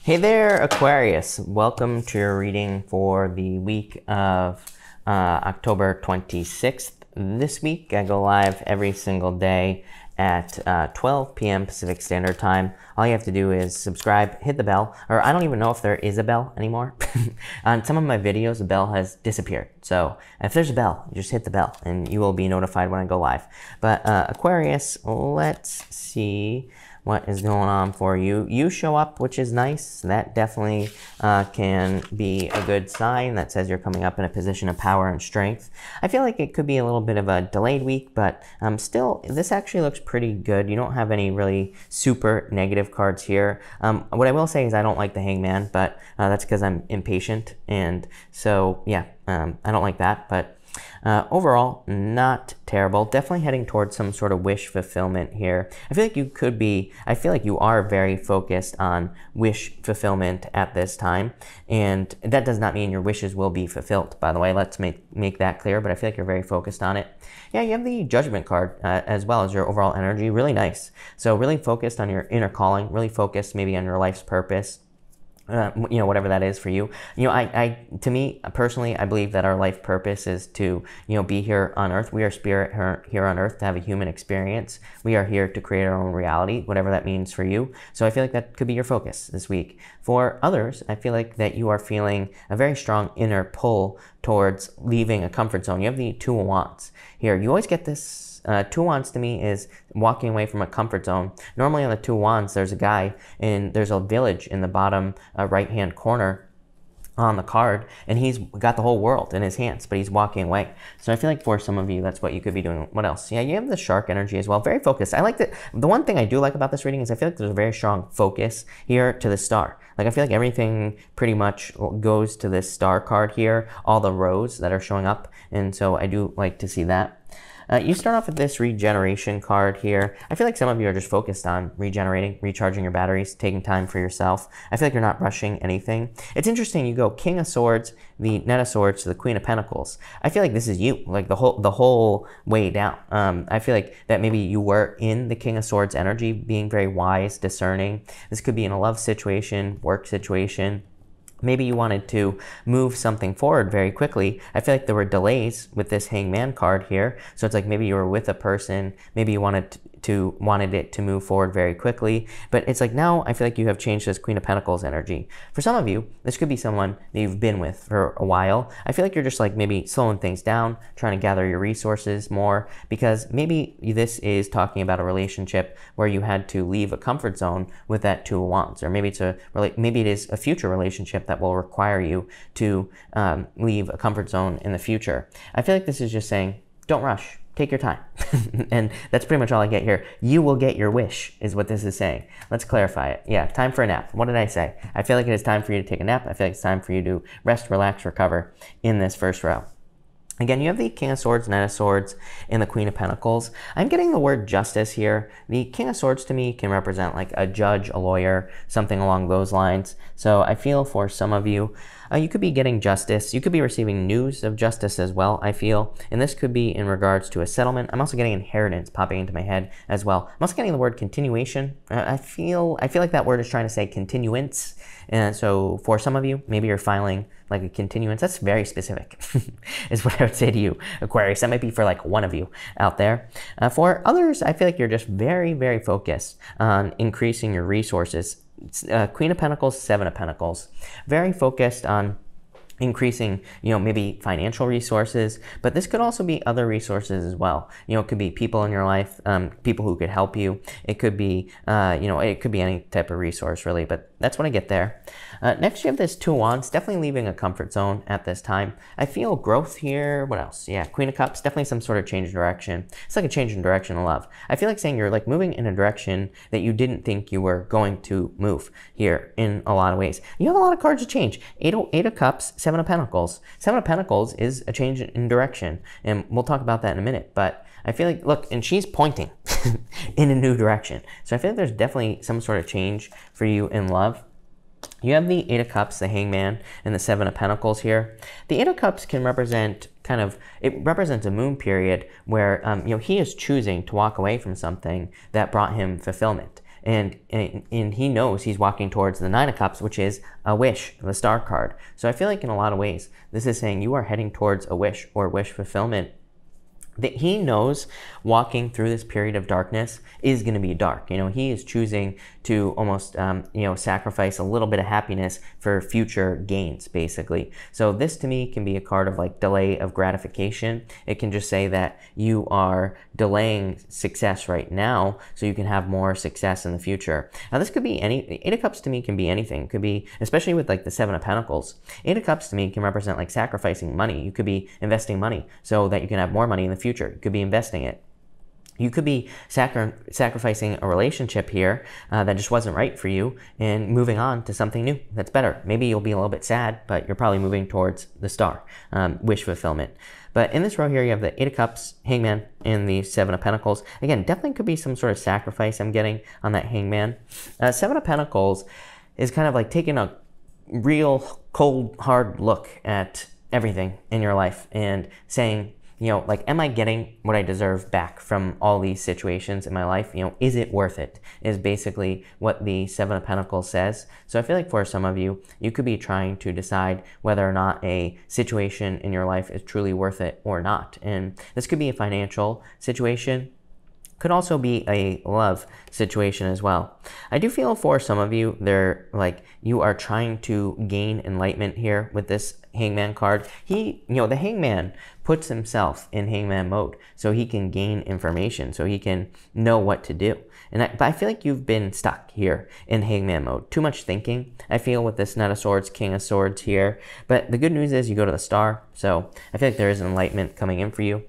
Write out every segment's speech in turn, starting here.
Hey there, Aquarius. Welcome to your reading for the week of October 26th. This week, I go live every single day at 12 p.m. Pacific Standard Time. All you have to do is subscribe, hit the bell, or I don't even know if there is a bell anymore. On some of my videos, the bell has disappeared. So if there's a bell, just hit the bell and you will be notified when I go live. But Aquarius, let's see what is going on for you. You show up, which is nice. That definitely can be a good sign that says you're coming up in a position of power and strength. I feel like it could be a little bit of a delayed week, but still, this actually looks pretty good. You don't have any really super negative cards here. What I will say is I don't like the Hangman, but that's because I'm impatient. And so, yeah, I don't like that, but overall, not terrible. Definitely heading towards some sort of wish fulfillment here. I feel like you are very focused on wish fulfillment at this time. And that does not mean your wishes will be fulfilled, by the way. Let's make that clear, but I feel like you're very focused on it. Yeah, you have the Judgment card as well as your overall energy. Really nice. So really focused on your inner calling, really focused maybe on your life's purpose. Whatever that is for you. To me, personally, I believe that our life purpose is to, be here on Earth. We are spirit here on Earth to have a human experience. We are here to create our own reality, whatever that means for you. So I feel like that could be your focus this week. For others, I feel like that you are feeling a very strong inner pull towards leaving a comfort zone. You have the Two of Wands here. You always get this. Two of Wands to me is walking away from a comfort zone. Normally on the Two of Wands, there's a guy and there's a village in the bottom right-hand corner on the card, and he's got the whole world in his hands, but he's walking away. So I feel like for some of you, that's what you could be doing. What else? Yeah, you have the Shark energy as well. Very focused. I like that. The one thing I do like about this reading is I feel like there's a very strong focus here to the star. Like I feel like everything pretty much goes to this star card here, all the rows that are showing up, and so I do like to see that. You start off with this regeneration card here. I feel like some of you are just focused on regenerating, recharging your batteries, taking time for yourself. I feel like you're not rushing anything. It's interesting, you go King of Swords, the Knight of Swords to the Queen of Pentacles. I feel like this is you, like the whole way down. I feel like that maybe you were in the King of Swords energy, being very wise, discerning. This could be in a love situation, work situation. Maybe you wanted to move something forward very quickly. I feel like there were delays with this Hangman card here. So it's like maybe you were with a person, maybe you wanted it to move forward very quickly. But it's like now I feel like you have changed this Queen of Pentacles energy. For some of you, this could be someone that you've been with for a while. I feel like you're just like maybe slowing things down, trying to gather your resources more, because maybe this is talking about a relationship where you had to leave a comfort zone with that Two of Wands, or maybe it is a future relationship that will require you to leave a comfort zone in the future. I feel like this is just saying, don't rush. Take your time. And that's pretty much all I get here. You will get your wish is what this is saying. Let's clarify it. Yeah, time for a nap. What did I say? I feel like it is time for you to take a nap. I feel like it's time for you to rest, relax, recover in this first row. Again, you have the King of Swords, Knight of Swords, and the Queen of Pentacles. I'm getting the word justice here. The King of Swords to me can represent like a judge, a lawyer, something along those lines. So I feel for some of you, you could be getting justice. You could be receiving news of justice as well, I feel. And this could be in regards to a settlement. I'm also getting inheritance popping into my head as well. I'm also getting the word continuation. I feel like that word is trying to say continuance. And so for some of you, maybe you're filing like a continuance. That's very specific is what I would say to you, Aquarius. That might be for like one of you out there. For others, I feel like you're just very, very focused on increasing your resources. Queen of Pentacles, Seven of Pentacles. Very focused on increasing, maybe financial resources, but this could also be other resources as well. It could be people in your life, people who could help you. It could be, it could be any type of resource really, but that's what I get there. Next, you have this Two of Wands, definitely leaving a comfort zone at this time. I feel growth here. What else? Yeah, Queen of Cups, definitely some sort of change in direction. It's like a change in direction in love. I feel like saying you're like moving in a direction that you didn't think you were going to move here in a lot of ways. You have a lot of cards to change. Eight of Cups, Seven of Pentacles. Seven of Pentacles is a change in direction, and we'll talk about that in a minute, but I feel like, look, and she's pointing in a new direction. So I feel like there's definitely some sort of change for you in love. You have the Eight of Cups, the Hangman, and the Seven of Pentacles here. The Eight of Cups can represent it represents a moon period where, he is choosing to walk away from something that brought him fulfillment. and he knows he's walking towards the Nine of Cups, which is a wish, the Star card. So I feel like in a lot of ways, this is saying you are heading towards a wish or wish fulfillment. That he knows walking through this period of darkness is going to be dark. He is choosing to almost, sacrifice a little bit of happiness for future gains, basically. So this to me can be a card of like delay of gratification. It can just say that you are delaying success right now so you can have more success in the future. Now this could be Eight of Cups to me can be anything. It could be, especially with like the Seven of Pentacles. Eight of Cups to me can represent like sacrificing money. You could be investing money so that you can have more money in the future. You could be investing it. You could be sacrificing a relationship here that just wasn't right for you and moving on to something new that's better. Maybe you'll be a little bit sad, but you're probably moving towards the Star, wish fulfillment. But in this row here, you have the Eight of Cups, Hangman, and the Seven of Pentacles. Again, definitely could be some sort of sacrifice I'm getting on that Hangman. Seven of Pentacles is kind of like taking a real cold, hard look at everything in your life and saying, like, am I getting what I deserve back from all these situations in my life? Is it worth it? Is basically what the Seven of Pentacles says. So I feel like for some of you, you could be trying to decide whether or not a situation in your life is truly worth it or not. And this could be a financial situation. Could also be a love situation as well. I do feel for some of you, you are trying to gain enlightenment here with this Hangman card. The Hangman puts himself in Hangman mode so he can gain information, so he can know what to do. But I feel like you've been stuck here in Hangman mode. Too much thinking, I feel, with this Knight of Swords, King of Swords here. But the good news is you go to the Star, so I feel like there is enlightenment coming in for you.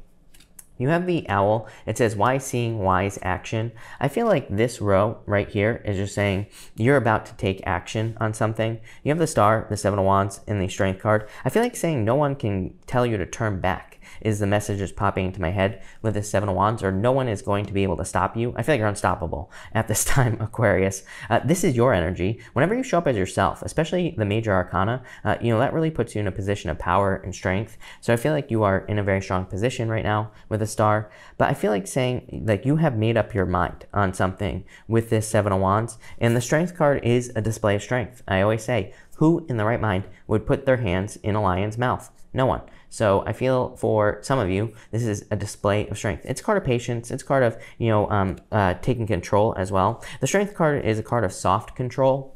You have the Owl. It says, wise seeing, wise action. I feel like this row right here is just saying you're about to take action on something. You have the Star, the Seven of Wands, and the Strength card. I feel like saying no one can tell you to turn back is the message that's popping into my head with the Seven of Wands, or no one is going to be able to stop you. I feel like you're unstoppable at this time, Aquarius. This is your energy. Whenever you show up as yourself, especially the Major Arcana, that really puts you in a position of power and strength. So I feel like you are in a very strong position right now with the Star. But I feel like saying, like, you have made up your mind on something with this Seven of Wands. And the Strength card is a display of strength. I always say, who in the right mind would put their hands in a lion's mouth? No one. So I feel for some of you, this is a display of strength. It's a card of patience. It's a card of, taking control as well. The Strength card is a card of soft control.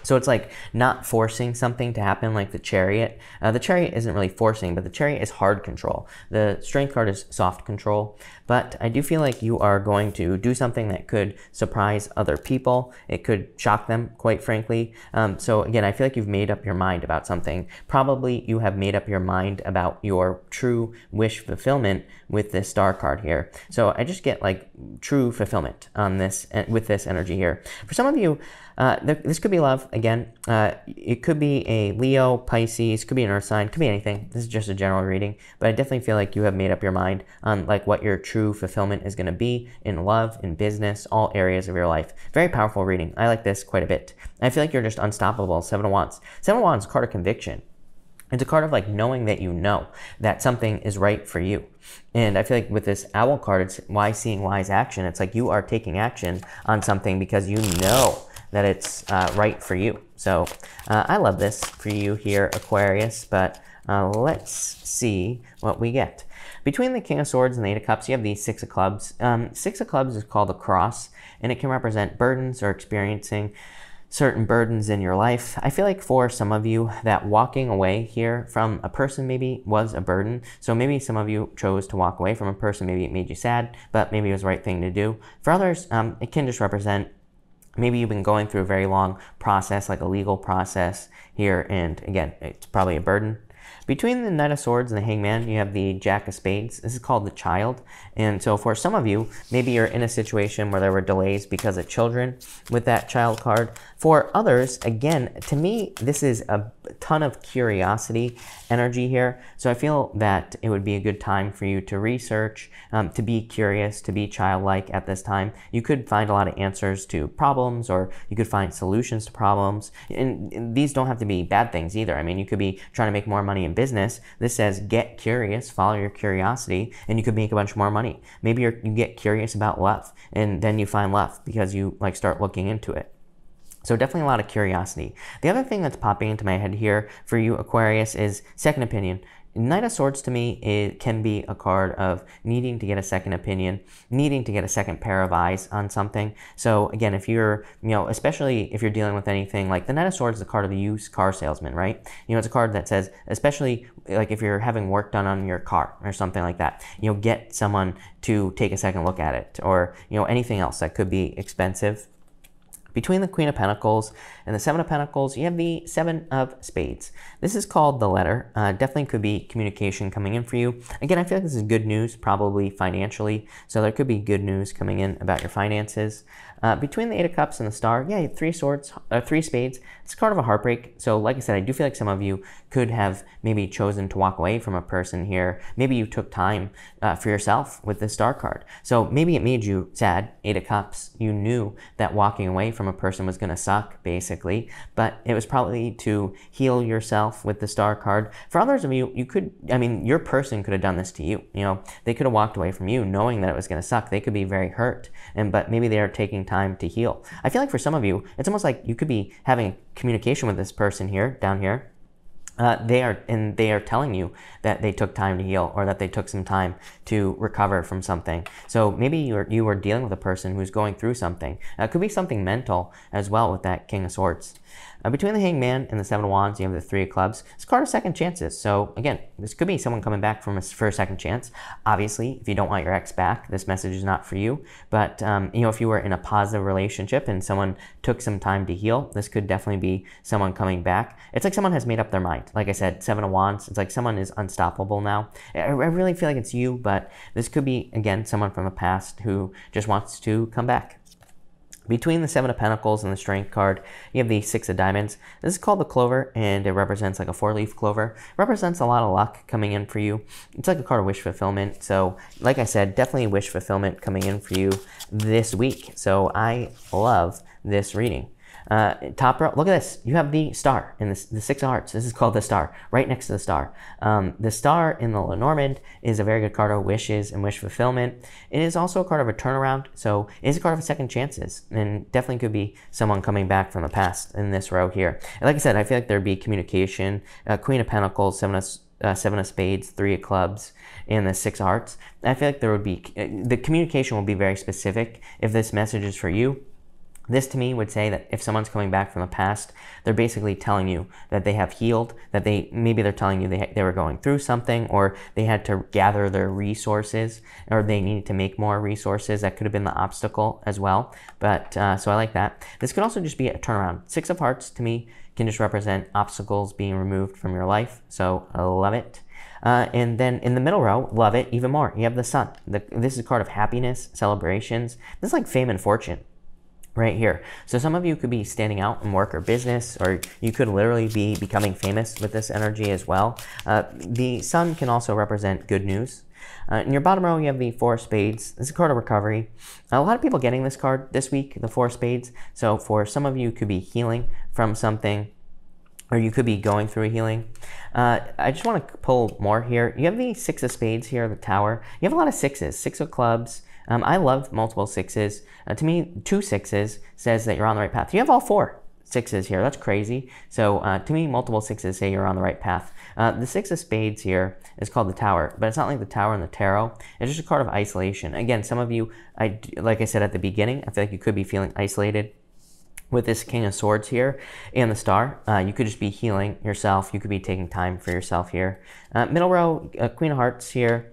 So it's like not forcing something to happen, like the Chariot. The Chariot isn't really forcing, but the Chariot is hard control. The Strength card is soft control. But I do feel like you are going to do something that could surprise other people. It could shock them, quite frankly. So again, I feel like you've made up your mind about something. Probably you have made up your mind about your true wish fulfillment with this Star card here. So I just get like true fulfillment on this, with this energy here. For some of you, this could be love. Again, it could be a Leo, Pisces, could be an Earth sign, could be anything. This is just a general reading, but I definitely feel like you have made up your mind on like what your true fulfillment is going to be in love, in business, all areas of your life. Very powerful reading. I like this quite a bit. I feel like you're just unstoppable. Seven of Wands. Seven of Wands is a card of conviction. It's a card of like knowing that you know that something is right for you. And I feel like with this Owl card, it's wise seeing, wise action. It's like you are taking action on something because you know that it's right for you. So I love this for you here, Aquarius, but let's see what we get. Between the King of Swords and the Eight of Cups, you have the Six of Clubs. Six of Clubs is called a cross, and it can represent burdens or experiencing certain burdens in your life. I feel like for some of you that walking away here from a person maybe was a burden. So maybe some of you chose to walk away from a person. Maybe it made you sad, but maybe it was the right thing to do. For others, it can just represent maybe you've been going through a very long process, like a legal process here, and again, it's probably a burden. Between the Knight of Swords and the Hangman, you have the Jack of Spades. This is called the Child. And so for some of you, maybe you're in a situation where there were delays because of children with that Child card. For others, again, to me, this is a ton of curiosity energy here. So I feel that it would be a good time for you to research, to be curious, to be childlike at this time. You could find a lot of answers to problems, or you could find solutions to problems. And these don't have to be bad things either. I mean, you could be trying to make more money in business. This says get curious, follow your curiosity, and you could make a bunch more money. Maybe you get curious about love, and then you find love because you like start looking into it. So definitely a lot of curiosity. The other thing that's popping into my head here for you, Aquarius, is second opinion. Knight of Swords to me, it can be a card of needing to get a second opinion, needing to get a second pair of eyes on something. So again, if you're, especially if you're dealing with anything like the Knight of Swords is a card of the used car salesman, right? It's a card that says, especially like if you're having work done on your car or something like that, get someone to take a second look at it, or, anything else that could be expensive. Between the Queen of Pentacles and the Seven of Pentacles, you have the Seven of Spades. This is called the letter. Definitely could be communication coming in for you. Again, I feel like this is good news, probably financially. So there could be good news coming in about your finances. Between the Eight of Cups and the Star, yeah, you have three spades. It's a card of a heartbreak. So like I said, I do feel like some of you could have maybe chosen to walk away from a person here. Maybe you took time for yourself with the Star card. So maybe it made you sad, Eight of Cups. You knew that walking away from a person was going to suck, basically, but it was probably to heal yourself with the Star card. For others of you, your person could have done this to you. They could have walked away from you knowing that it was going to suck. They could be very hurt, but maybe they are taking time to heal. I feel like for some of you, it's almost like you could be having communication with this person here, down here. They are telling you that they took time to heal, or that they took some time to recover from something. So maybe you are dealing with a person who's going through something. It could be something mental as well with that King of Swords. Between the Hangman and the Seven of Wands, you have the Three of Clubs. It's a card of second chances. So again, this could be someone coming back for a second chance. Obviously, if you don't want your ex back, this message is not for you. But if you were in a positive relationship and someone took some time to heal, this could definitely be someone coming back. It's like someone has made up their mind. Like I said, Seven of Wands, it's like someone is unstoppable now. I really feel like it's you, but this could be, again, someone from the past who just wants to come back. Between the Seven of Pentacles and the Strength card, you have the Six of Diamonds. This is called the Clover, and it represents like a 4-leaf clover. It represents a lot of luck coming in for you. It's like a card of wish fulfillment. So, like I said, definitely wish fulfillment coming in for you this week. So, I love this reading. Top row, look at this. You have the Star in the Six of Hearts. This is called the Star, right next to the Star. The Star in the Lenormand is a very good card of wishes and wish fulfillment. It is also a card of a turnaround, so it is a card of second chances, and definitely could be someone coming back from the past in this row here. And like I said, I feel like there'd be communication. Queen of Pentacles, Seven of Spades, Three of Clubs, and the Six of Hearts. I feel like there would be, the communication will be very specific if this message is for you. This to me would say that if someone's coming back from the past, they're basically telling you that they have healed, that maybe they're telling you they were going through something, or they had to gather their resources, or they needed to make more resources. That could have been the obstacle as well. But so I like that. This could also just be a turnaround. Six of Hearts to me can just represent obstacles being removed from your life. So I love it. And then in the middle row, love it even more. You have the Sun. This is a card of happiness, celebrations. This is like fame and fortune right here. So some of you could be standing out in work or business, or you could literally be becoming famous with this energy as well. The Sun can also represent good news. In your bottom row, you have the Four of Spades. This is a card of recovery. A lot of people getting this card this week, the Four of Spades. So for some of you, could be healing from something, or you could be going through a healing. I just want to pull more here. You have the Six of Spades here, the Tower. You have a lot of sixes, Six of Clubs. I love multiple sixes. To me, 2 sixes says that you're on the right path. You have all 4 sixes here. That's crazy. So to me, multiple sixes say you're on the right path. The Six of Spades here is called the Tower, but it's not like the Tower in the tarot. It's just a card of isolation. Again, some of you, like I said at the beginning, I feel like you could be feeling isolated with this King of Swords here and the Star. You could just be healing yourself. You could be taking time for yourself here. Middle row, Queen of Hearts here.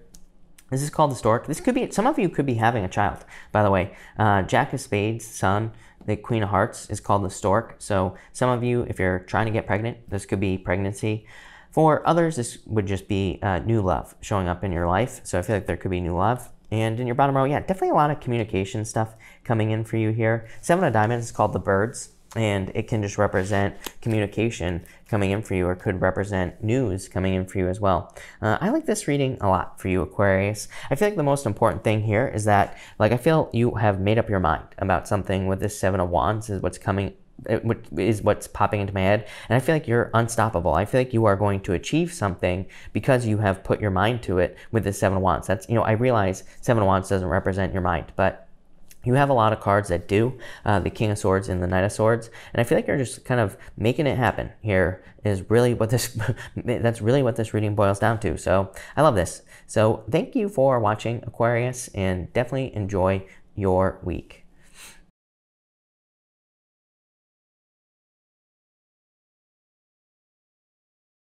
This is called the Stork. This could be, some of you could be having a child, by the way. Jack of Spades, Sun, the Queen of Hearts is called the Stork. So some of you, if you're trying to get pregnant, this could be pregnancy. For others, this would just be new love showing up in your life. So I feel like there could be new love. And in your bottom row, yeah, definitely a lot of communication stuff coming in for you here. Seven of Diamonds is called the Birds. and it can just represent communication coming in for you, or could represent news coming in for you as well. I like this reading a lot for you, Aquarius. I feel like the most important thing here is that, like, I feel you have made up your mind about something with this Seven of Wands is what's coming, is what's popping into my head, and I feel like you're unstoppable. I feel like you are going to achieve something because you have put your mind to it with the Seven of Wands. That's, I realize Seven of Wands doesn't represent your mind, but you have a lot of cards that do, the King of Swords and the Knight of Swords, and I feel like you're just kind of making it happen here is really what this, that's really what this reading boils down to. So I love this. So thank you for watching, Aquarius, and definitely enjoy your week.